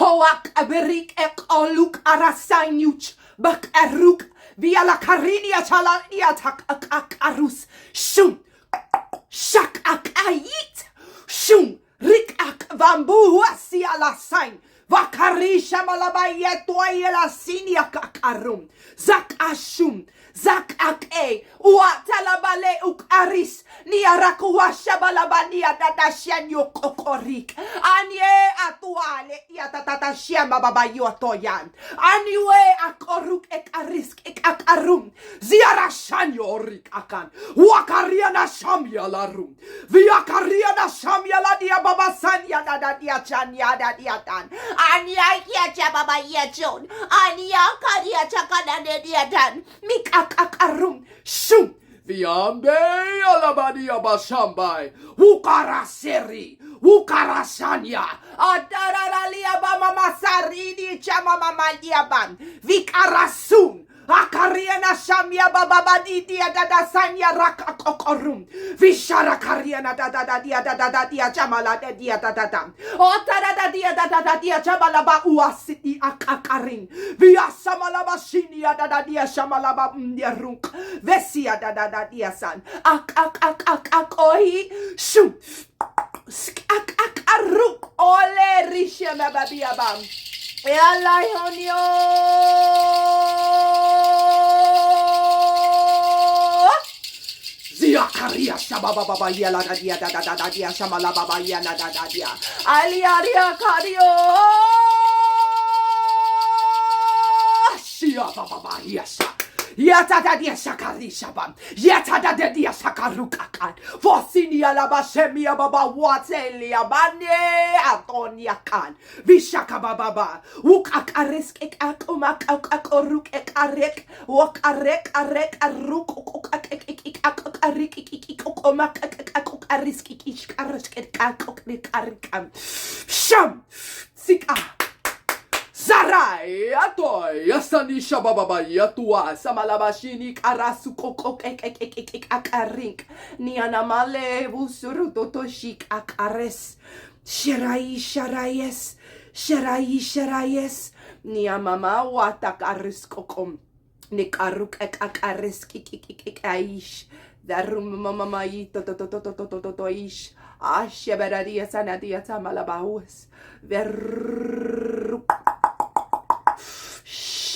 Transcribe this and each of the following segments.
Hoak aberik ek oluk arasainuch bak aruk via la carinia chalania tak akarus shum shak akait shum rik ak vambu huasia la sign vakarisha malabaye toye la sinia kakarum zak ashum zak ak uatalabale uk aris ni arakuwasha balabania dadashan yo kokorik anye atuale yatatashia baba yotoyan aniwe akoruk ek arisk ek akarum ziarashan yorik akan wakariana shamya larum viakariana shamya la dia baba sanya dadadia chanya dadiatan anya kia baba yejon anya karia chakana dediatan mik akarum shum Viambe alabadia bashambai ukaraseri ukarasanya adararalia bama masarini chama mama diaban vikarasun akariana shamia baba dia dadasanya rakakokorum vishara kariana dia jamala dia dadam otara dia jamala ba uasiti akakarin via samalaba shinia dia shamalaba nderunk vesia dia san akoi shum aruk ole risha babia bam Elayonio Ziakaria Shababa Baba Yala Dadia Dadia Shamala Baba Yana Dadia Aliaria Cario Shia Baba Yasha Yata dia shakari shaban. Yata dia shakarukakan. Vosinia la bashemia baba watelia bane atonia kan. Vishaka baba. Ukak aresk ek akumak akoruk ek arek. Wak arek aruk ukak ek arik ik omak akok arisk ik arask ek akok arikam. Sham sika. Zarai atoy yasanisha baba yatua samalabashini karasu kokok ek akarink nianamale busuru totoshik akares sharayes niamama watak ariskokom nikaruk ek akares kik aish darum mama yito to ish asheberadia sanadia samalabahus ver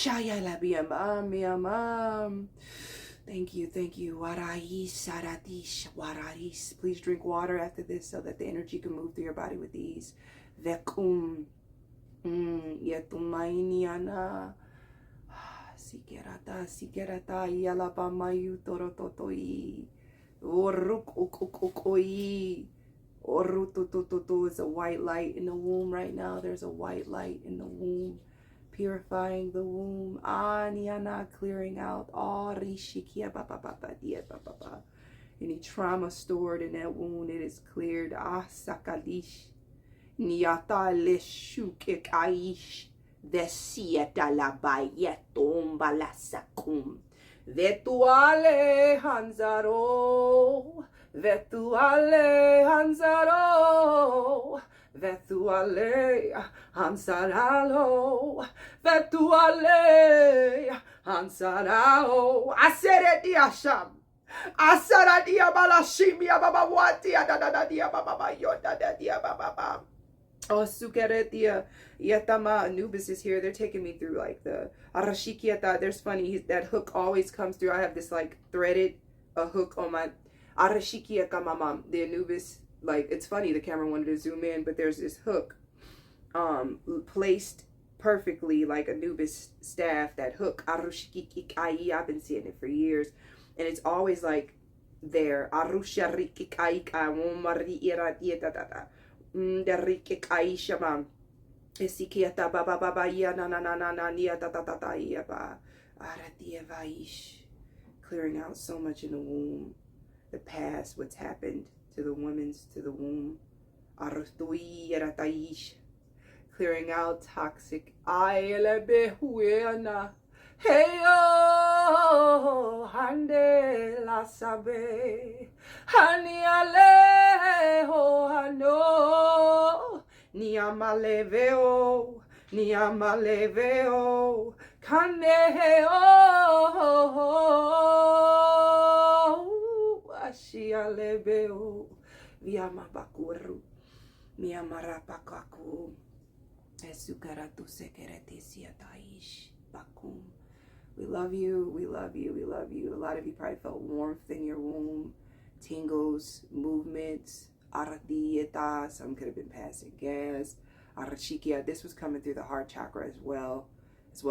Shaya la biamam. Thank you. Warais saradish wararis. Please drink water after this so that the energy can move through your body with ease. Vekum. Yetumainiana. Sikerata yalabamayu torototoi. Oruk ukukoi. Orututututu is a white light in the womb right now. There's a white light in the womb. Purifying the womb, Niana, clearing out all rishikia baba. Any trauma stored in that wound, it is cleared. Sakalish, Niata leshuk aish, Vesieta labayetum balasakum, Vetuale hanzaro, Vetuale Hansaralo, Vetuale Hansarao. I said it, Diasham. I said it, Dia Balashimia Baba Watia, Dia Baba Yoda, Dia Baba. Oh, Sukeretia Yatama Anubis is here. They're taking me through like the Arashikiata. There's funny, that hook always comes through. I have this like threaded hook on my Arashikiaka Mamam, the Anubis. Like, it's funny, the camera wanted to zoom in, but there's this hook placed perfectly like Anubis staff, that hook. I've been seeing it for years. And it's always like there. Clearing out so much in the womb, the past, what's happened to the women's, to the womb. Clearing out toxic. Heyo hande la sabe hani aleho hano ni amaleveo Niamaleveo, kaneo, ashialeveo, viamabakuru, miamarapakaku, esukaratu sekereti siataish, bakum. We love you, we love you, we love you. A lot of you probably felt warmth in your womb, tingles, movements, aradieta, some could have been passing gas. Arashikia, this was coming through the heart chakra as well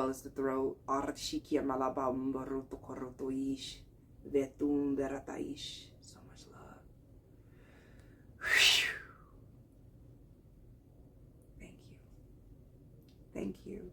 as the throat. Arashikia malaba mbaruto korotoish, vetum berataish. So much love. Thank you. Thank you.